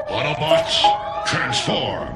Autobots, transform!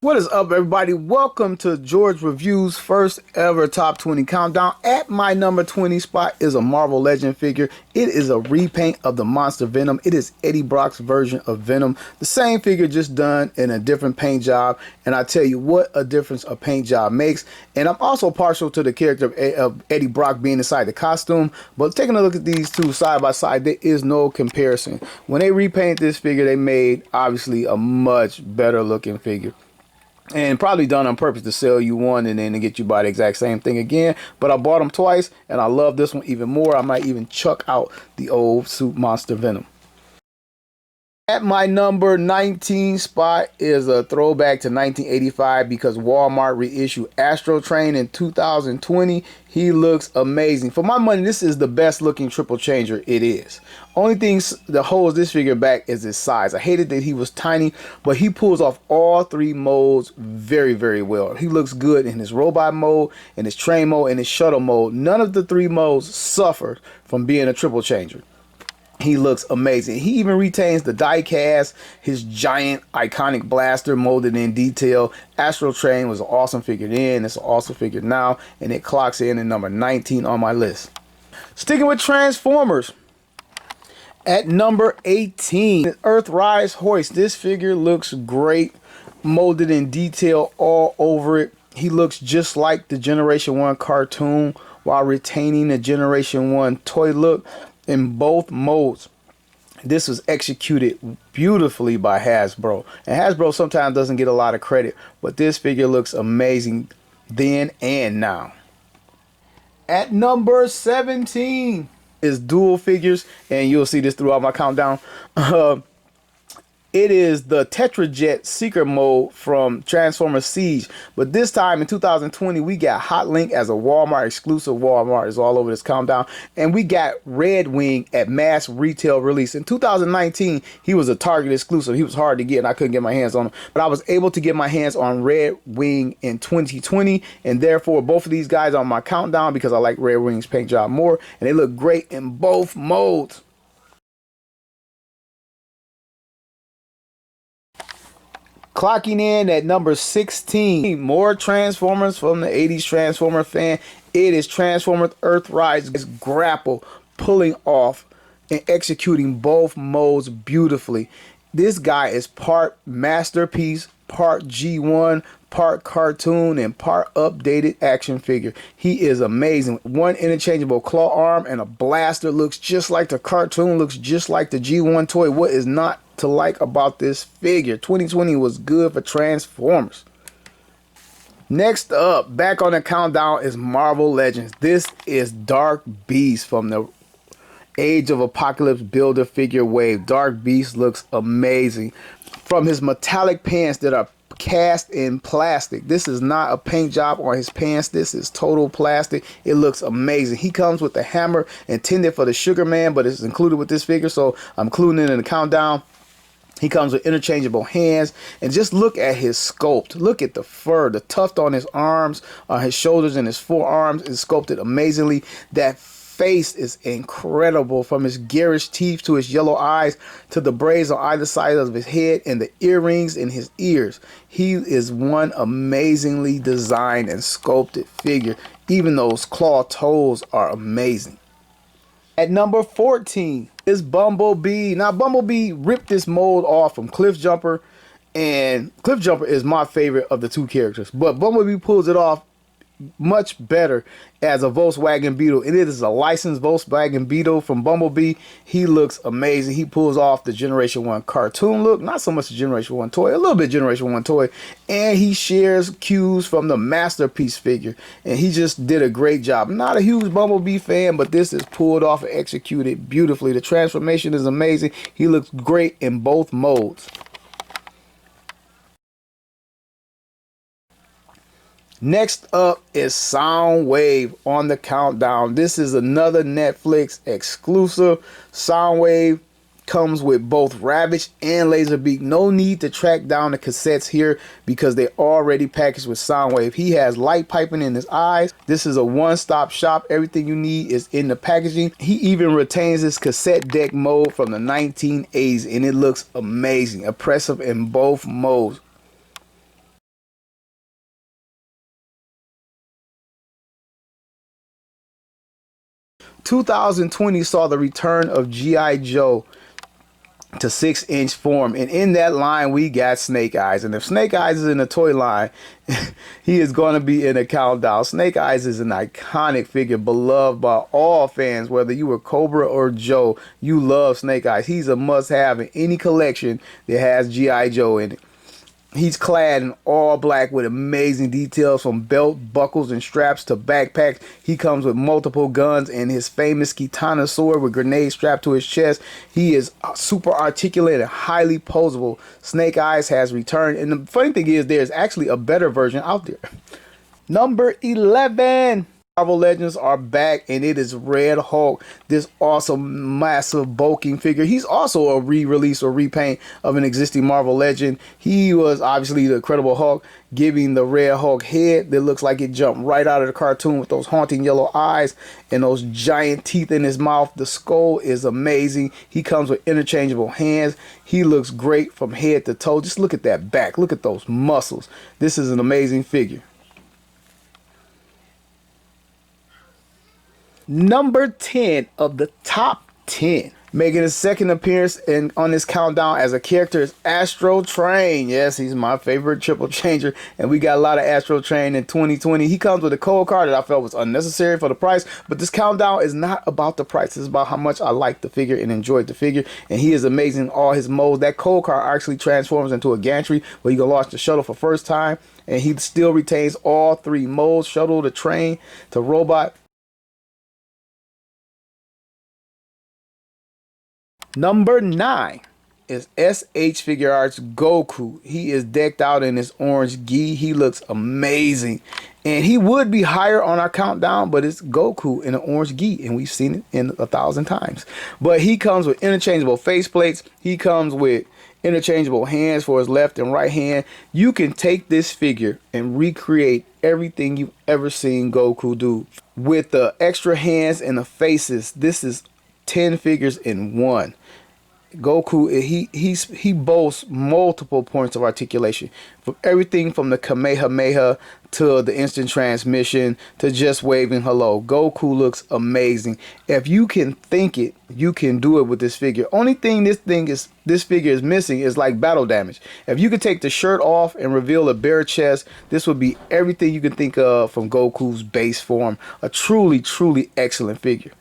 What is up, everybody? Welcome to George Review's first ever top 20 countdown. At my number 20 spot is a Marvel Legend figure. It is a repaint of the monster Venom. It is Eddie Brock's version of Venom. The same figure, just done in a different paint job. And I tell you what a difference a paint job makes. And I'm also partial to the character of Eddie Brock being inside the costume. But taking a look at these two side by side, there is no comparison. When they repaint this figure, they made obviously a much better looking figure. And probably done on purpose to sell you one and then to get you buy the exact same thing again. But I bought them twice and I love this one even more. I might even chuck out the old Suit Monster Venom. At my number 19 spot is a throwback to 1985 because Walmart reissued Astrotrain in 2020. He looks amazing. For my money, this is the best looking triple changer it is. Only thing that holds this figure back is his size. I hated that he was tiny, but he pulls off all three modes very, very well. He looks good in his robot mode, in his train mode, and his shuttle mode. None of the three modes suffered from being a triple changer. He looks amazing. He even retains the die cast, his giant iconic blaster molded in detail. Astrotrain was an awesome figure then. It's an awesome figure now. And it clocks in at number 19 on my list. Sticking with Transformers. At number 18, Earthrise Hoist. This figure looks great. Molded in detail all over it. He looks just like the Generation 1 cartoon while retaining the Generation 1 toy look. In both modes, this was executed beautifully by Hasbro, and Hasbro sometimes doesn't get a lot of credit, but this figure looks amazing then and now. At number 17 is dual figures, and you'll see this throughout my countdown. It is the Tetrajet Seeker mode from Transformers Siege. But this time in 2020, we got Hot Link as a Walmart exclusive. Walmart is all over this countdown. And we got Red Wing at mass retail release. In 2019, he was a Target exclusive. He was hard to get and I couldn't get my hands on him. But I was able to get my hands on Red Wing in 2020. And therefore, both of these guys are on my countdown because I like Red Wing's paint job more. And they look great in both modes. Clocking in at number 16, more Transformers from the 80s Transformer fan. It is Transformers Earthrise Grapple pulling off and executing both modes beautifully. This guy is part masterpiece, part G1, part cartoon, and part updated action figure. He is amazing. One interchangeable claw arm and a blaster. Looks just like the cartoon, looks just like the G1 toy. What is not to like about this figure? 2020 was good for Transformers. Next up, back on the countdown, is Marvel Legends. This is Dark Beast from the Age of Apocalypse Builder figure wave. Dark Beast looks amazing. From his metallic pants that are cast in plastic. This is not a paint job on his pants. This is total plastic. It looks amazing. He comes with the hammer intended for the Sugar Man, but it's included with this figure, so I'm including it in the countdown. He comes with interchangeable hands, and just look at his sculpt. Look at the fur, the tuft on his arms, on his shoulders, and his forearms is sculpted amazingly. That face is incredible, from his garish teeth to his yellow eyes to the braids on either side of his head and the earrings in his ears. He is one amazingly designed and sculpted figure. Even those claw toes are amazing. At number 14 is Bumblebee. Now, Bumblebee ripped this mold off from Cliff Jumper, and Cliff Jumper is my favorite of the two characters, but Bumblebee pulls it off much better as a Volkswagen Beetle. It is a licensed Volkswagen Beetle from Bumblebee. He looks amazing. He pulls off the Generation 1 cartoon look, not so much the Generation 1 toy, a little bit Generation 1 toy, and he shares cues from the Masterpiece figure, and he just did a great job. I'm not a huge Bumblebee fan, but this is pulled off and executed beautifully. The transformation is amazing. He looks great in both modes. Next up is Soundwave on the countdown. This is another Netflix exclusive. Soundwave comes with both Ravage and Laserbeak. No need to track down the cassettes here because they're already packaged with Soundwave. He has light piping in his eyes. This is a one-stop shop. Everything you need is in the packaging. He even retains his cassette deck mode from the 1980s, and it looks amazing, impressive in both modes. "2020 saw the return of G.I. Joe to 6-inch form, and in that line we got Snake Eyes. And if Snake Eyes is in the toy line, he is going to be in a countdown. Snake Eyes is an iconic figure, beloved by all fans. Whether you were Cobra or Joe, you love Snake Eyes. He's a must-have in any collection that has G.I. Joe in it. He's clad in all black with amazing details from belt, buckles, and straps to backpacks. He comes with multiple guns and his famous katana sword with grenades strapped to his chest. He is super articulate and highly posable. Snake Eyes has returned, and the funny thing is there's actually a better version out there. Number 11. Marvel Legends are back, and it is Red Hulk, this awesome, massive, bulking figure. He's also a re-release or repaint of an existing Marvel Legend. He was obviously the Incredible Hulk, giving the Red Hulk head that looks like it jumped right out of the cartoon with those haunting yellow eyes and those giant teeth in his mouth. The skull is amazing. He comes with interchangeable hands. He looks great from head to toe. Just look at that back. Look at those muscles. This is an amazing figure. Number 10 of the top 10, making his second appearance on this countdown as a character, is Astrotrain. Yes, he's my favorite triple changer, and we got a lot of Astrotrain in 2020. He comes with a code card that I felt was unnecessary for the price, but this countdown is not about the price. It's about how much I like the figure and enjoyed the figure, and he is amazing in all his modes. That code card actually transforms into a gantry where you can launch the shuttle for first time, and he still retains all three modes: shuttle to train to robot. Number 9 is SH Figuarts Goku. He is decked out in his orange gi. He looks amazing. And he would be higher on our countdown, but it's Goku in an orange gi, and we've seen it in 1,000 times. But he comes with interchangeable faceplates. He comes with interchangeable hands for his left and right hand. You can take this figure and recreate everything you've ever seen Goku do with the extra hands and the faces. This is 10 figures in one. Goku, he boasts multiple points of articulation, from everything from the Kamehameha to the instant transmission to just waving hello. Goku looks amazing. If you can think it, you can do it with this figure. Only thing this figure is missing is like battle damage. If you could take the shirt off and reveal a bare chest, this would be everything you can think of from Goku's base form. A truly, truly excellent figure.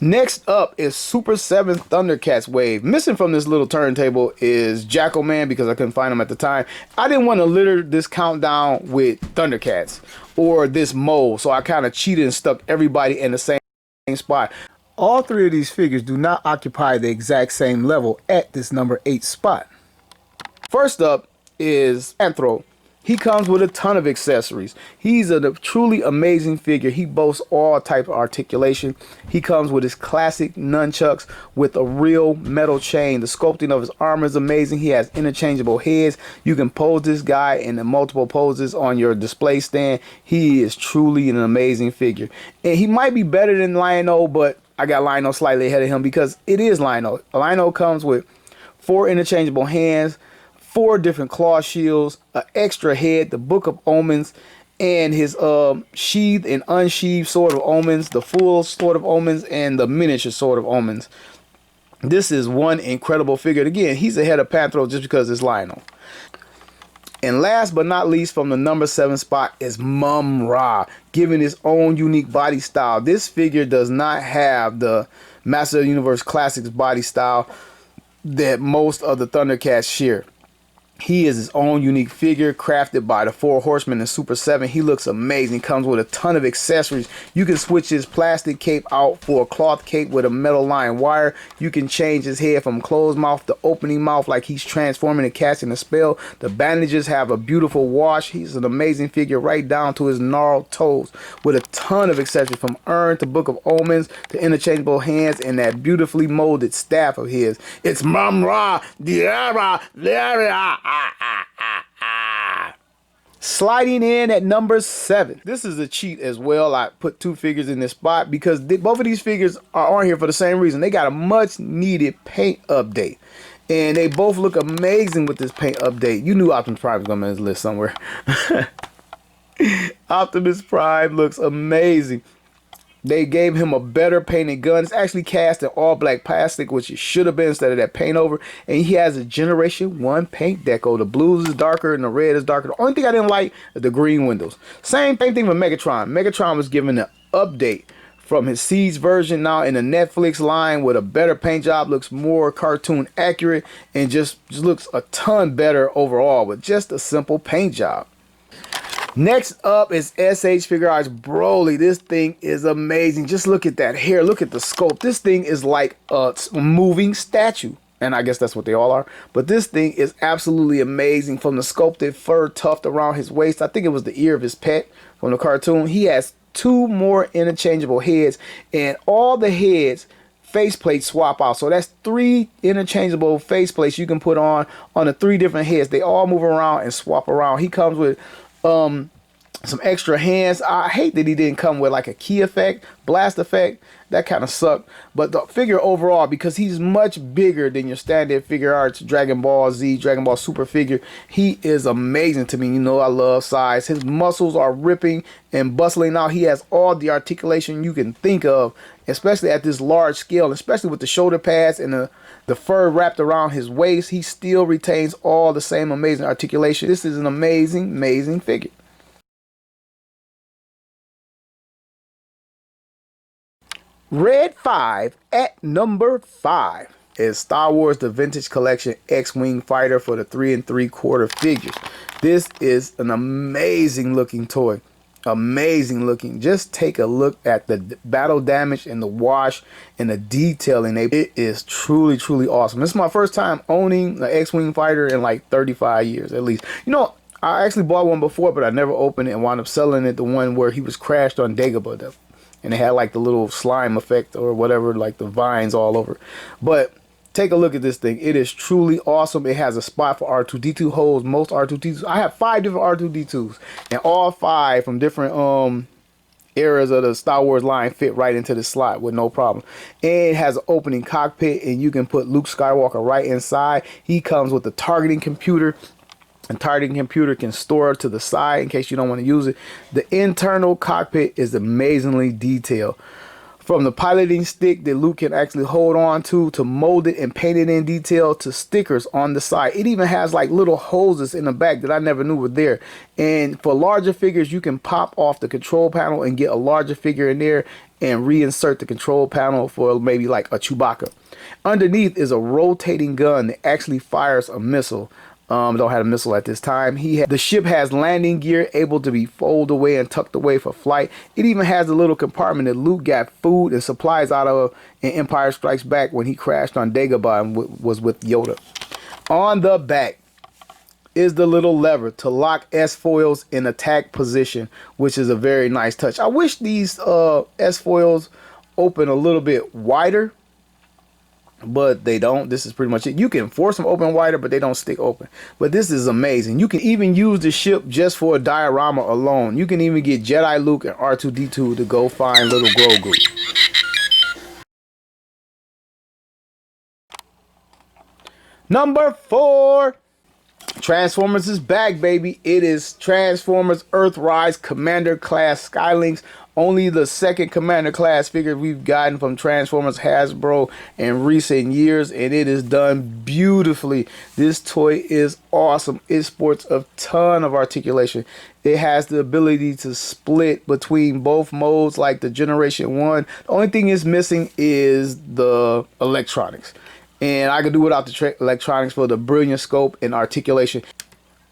Next up is Super 7 Thundercats Wave. Missing from this little turntable is Jackal Man because I couldn't find him at the time. I didn't want to litter this countdown with Thundercats or this mold, so I kind of cheated and stuck everybody in the same spot. All three of these figures do not occupy the exact same level at this number 8 spot. First up is Anthro. He comes with a ton of accessories. He's a truly amazing figure. He boasts all type of articulation. He comes with his classic nunchucks with a real metal chain. The sculpting of his armor is amazing. He has interchangeable heads. You can pose this guy in the multiple poses on your display stand. He is truly an amazing figure. And he might be better than Lion-O, but I got Lion-O slightly ahead of him because it is Lion-O. Lion-O comes with 4 interchangeable hands, 4 different claw shields, an extra head, the Book of Omens, and his sheathed and unsheathed Sword of Omens, the full Sword of Omens, and the miniature Sword of Omens. This is one incredible figure. Again, he's ahead of Panthro just because it's Lion-O. And last but not least, from the number 7 spot is Mum-Ra, giving his own unique body style. This figure does not have the Master of the Universe Classics body style that most of the Thundercats share. He is his own unique figure crafted by the Four Horsemen and Super 7. He looks amazing. Comes with a ton of accessories. You can switch his plastic cape out for a cloth cape with a metal line wire. You can change his head from closed mouth to opening mouth like he's transforming and casting a spell. The bandages have a beautiful wash. He's an amazing figure right down to his gnarled toes with a ton of accessories from urn to Book of Omens to interchangeable hands and that beautifully molded staff of his. It's Mamra Diara Lara. Sliding in at number 7. This is a cheat as well. I put 2 figures in this spot because both of these figures are on here for the same reason. They got a much needed paint update. And they both look amazing with this paint update. You knew Optimus Prime was going to be on this list somewhere. Optimus Prime looks amazing. They gave him a better painted gun. It's actually cast in all black plastic, which it should have been instead of that paint over. And he has a Generation 1 paint deco. The blues is darker and the red is darker. The only thing I didn't like is the green windows. Same thing with Megatron. Megatron was given an update from his Siege version now in the Netflix line with a better paint job. Looks more cartoon accurate and just looks a ton better overall with just a simple paint job. Next up is SH Figuarts Broly. This thing is amazing. Just look at that hair. Look at the sculpt. This thing is like a moving statue. And I guess that's what they all are. But this thing is absolutely amazing. From the sculpted fur tuft around his waist. I think it was the ear of his pet from the cartoon. He has 2 more interchangeable heads. And all the heads faceplates swap out. So that's 3 interchangeable faceplates you can put on the 3 different heads. They all move around and swap around. He comes with some extra hands. I hate that he didn't come with like a key effect, blast effect. That kind of sucked. But the figure overall, because he's much bigger than your standard Figuarts Dragon Ball Z, Dragon Ball Super figure, he is amazing to me. You know I love size. His muscles are ripping and bustling out. He has all the articulation you can think of, especially at this large scale, especially with the shoulder pads and the fur wrapped around his waist. He still retains all the same amazing articulation. This is an amazing, amazing figure. Red 5 at number 5 is Star Wars The Vintage Collection X-Wing Fighter for the 3 3/4 figures. This is an amazing looking toy. Amazing looking. Just take a look at the battle damage and the wash and the detailing. It is truly, truly awesome. This is my first time owning an X-Wing fighter in like 35 years at least. You know, I actually bought one before, but I never opened it and wound up selling it. The one where he was crashed on Dagobah, and it had like the little slime effect or whatever, like the vines all over. But take a look at this thing. It is truly awesome. It has a spot for R2-D2 holes. Most R2-D2s. I have 5 different R2-D2s, and all 5 from different eras of the Star Wars line fit right into the slot with no problem. And it has an opening cockpit, and you can put Luke Skywalker right inside. He comes with a targeting computer. And targeting computer can store to the side in case you don't want to use it. The internal cockpit is amazingly detailed. From the piloting stick that Luke can actually hold on to mold it and paint it in detail to stickers on the side. It even has like little hoses in the back that I never knew were there. And for larger figures, you can pop off the control panel and get a larger figure in there and reinsert the control panel for maybe like a Chewbacca. Underneath is a rotating gun that actually fires a missile. Don't have a missile at this time. The ship has landing gear able to be folded away and tucked away for flight. It even has a little compartment that Luke got food and supplies out of in Empire Strikes Back when he crashed on Dagobah and was with Yoda. On the back is the little lever to lock S-foils in attack position, which is a very nice touch. I wish these S-foils open a little bit wider, but they don't. This is pretty much it. You can force them open wider, but they don't stick open. But this is amazing. You can even use the ship just for a diorama alone. You can even get Jedi Luke and R2-D2 to go find little Grogu. Number 4. Transformers is back, baby. It is Transformers Earthrise Commander Class Skylinks. Only the second Commander Class figure we've gotten from Transformers Hasbro in recent years, and it is done beautifully. This toy is awesome. It sports a ton of articulation. It has the ability to split between both modes like the Generation 1. The only thing it's missing is the electronics. And I could do without the electronics for the brilliant scope and articulation.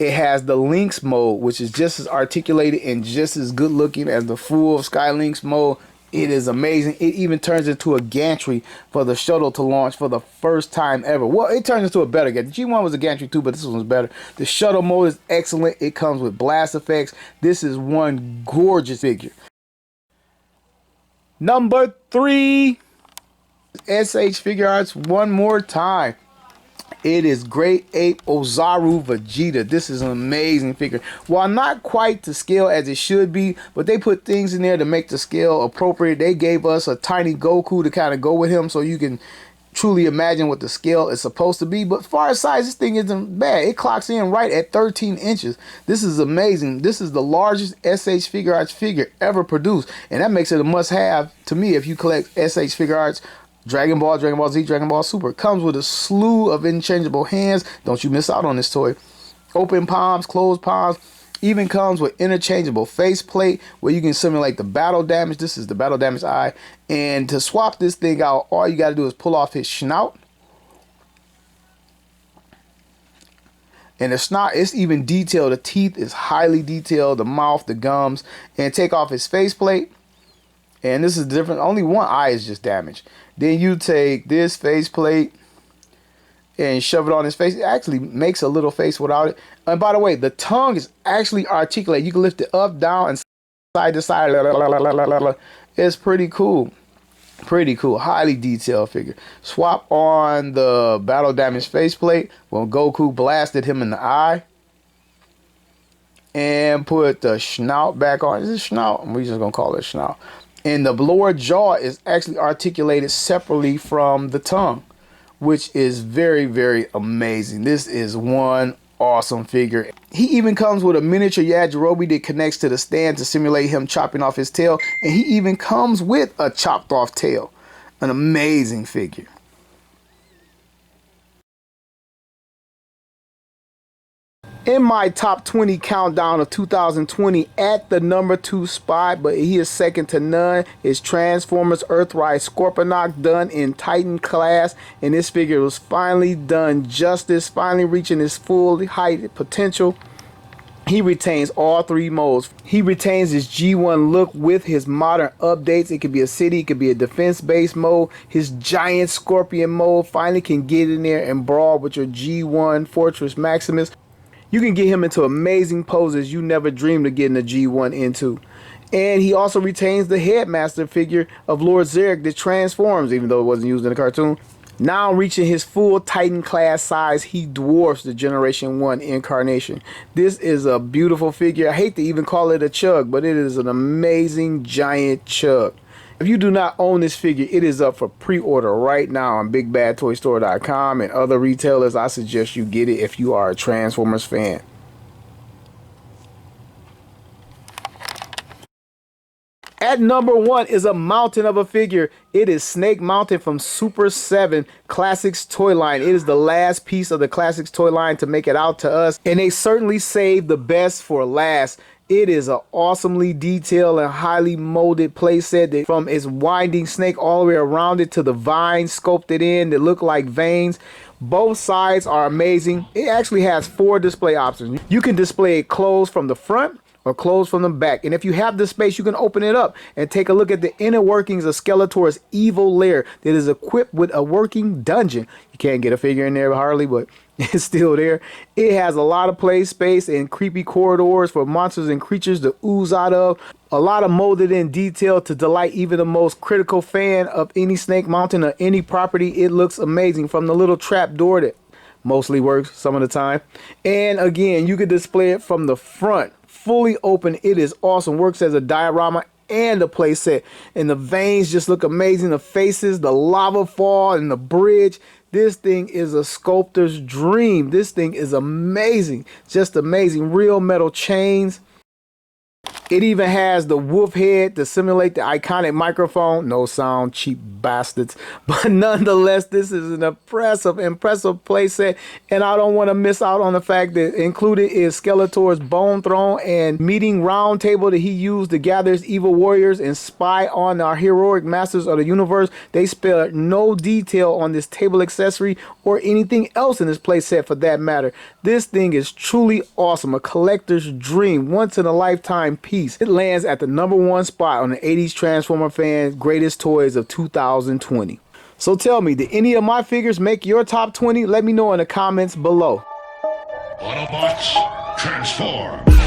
It has the Lynx mode, which is just as articulated and just as good looking as the full Skylinks mode. It is amazing. It even turns into a gantry for the shuttle to launch for the first time ever. Well, it turns into a better gantry. The G1 was a gantry too, but this one's better. The shuttle mode is excellent. It comes with blast effects. This is one gorgeous figure. Number 3, SH Figuarts one more time. It is Great Ape Ozaro Vegeta. This is an amazing figure. While not quite to scale as it should be, but they put things in there to make the scale appropriate. They gave us a tiny Goku to kind of go with him so you can truly imagine what the scale is supposed to be. But far as size, this thing isn't bad. It clocks in right at 13 inches. This is amazing. This is the largest SH Figuarts figure ever produced. And that makes it a must-have to me if you collect SH Figuarts. Dragon Ball, Dragon Ball Z, Dragon Ball Super. It comes with a slew of interchangeable hands. Don't you miss out on this toy. Open palms, closed palms. Even comes with interchangeable faceplate where you can simulate the battle damage. This is the battle damage eye. And to swap this thing out, all you got to do is pull off his snout. And the snout is even detailed. The teeth is highly detailed. The mouth, the gums. And take off his faceplate. And this is different. Only one eye is just damaged. Then you take this faceplate and shove it on his face. It actually makes a little face without it. And by the way, the tongue is actually articulated. You can lift it up, down, and side to side. It's pretty cool. Pretty cool. Highly detailed figure. Swap on the battle damage faceplate when Goku blasted him in the eye. And put the snout back on. Is it snout? We're just going to call it snout. And the lower jaw is actually articulated separately from the tongue, which is very, very amazing. This is one awesome figure. He even comes with a miniature Yajirobe that connects to the stand to simulate him chopping off his tail. And he even comes with a chopped off tail. An amazing figure. In my top 20 countdown of 2020, at the number 2 spot, but he is second to none, is Transformers Earthrise Scorponok, done in Titan class. And this figure was finally done justice, finally reaching his full height potential. He retains all 3 modes. He retains his G1 look with his modern updates. It could be a city, it could be a defense-based mode. His giant scorpion mode finally can get in there and brawl with your G1 Fortress Maximus. You can get him into amazing poses you never dreamed of getting a G1 into. And he also retains the headmaster figure of Lord Zarek that transforms, even though it wasn't used in the cartoon. Now reaching his full Titan class size, he dwarfs the Generation 1 incarnation. This is a beautiful figure. I hate to even call it a chug, but it is an amazing giant chug. If you do not own this figure, it is up for pre-order right now on BigBadToyStore.com and other retailers. I suggest you get it if you are a Transformers fan. At number 1 is a mountain of a figure. It is Snake Mountain from Super 7 Classics toy line. It is the last piece of the Classics toy line to make it out to us, and they certainly saved the best for last. It is an awesomely detailed and highly molded playset that from its winding snake all the way around it to the vines sculpted in that look like veins. Both sides are amazing. It actually has 4 display options. You can display it closed from the front or closed from the back. And if you have the space, you can open it up and take a look at the inner workings of Skeletor's evil lair that is equipped with a working dungeon. You can't get a figure in there hardly, but it's still there. It has a lot of play space and creepy corridors for monsters and creatures to ooze out of. A lot of molded in detail to delight even the most critical fan of any Snake Mountain or any property. It looks amazing, from the little trap door that mostly works some of the time. And again, you can display it from the front, fully open. It is awesome. Works as a diorama and a play set. And the veins just look amazing. The faces, the lava fall, and the bridge. This thing is a sculptor's dream. This thing is amazing. Just amazing. Real metal chains. It even has the wolf head to simulate the iconic microphone. No sound, cheap bastards. But nonetheless, this is an impressive playset. And I don't want to miss out on the fact that included is Skeletor's bone throne and meeting round table that he used to gather his evil warriors and spy on our heroic masters of the universe. They spared no detail on this table accessory or anything else in this playset for that matter. This thing is truly awesome. A collector's dream. Once in a lifetime piece. It lands at the #1 spot on the 80s Transformer fans' greatest toys of 2020. So tell me, did any of my figures make your top 20? Let me know in the comments below. Autobots, transform!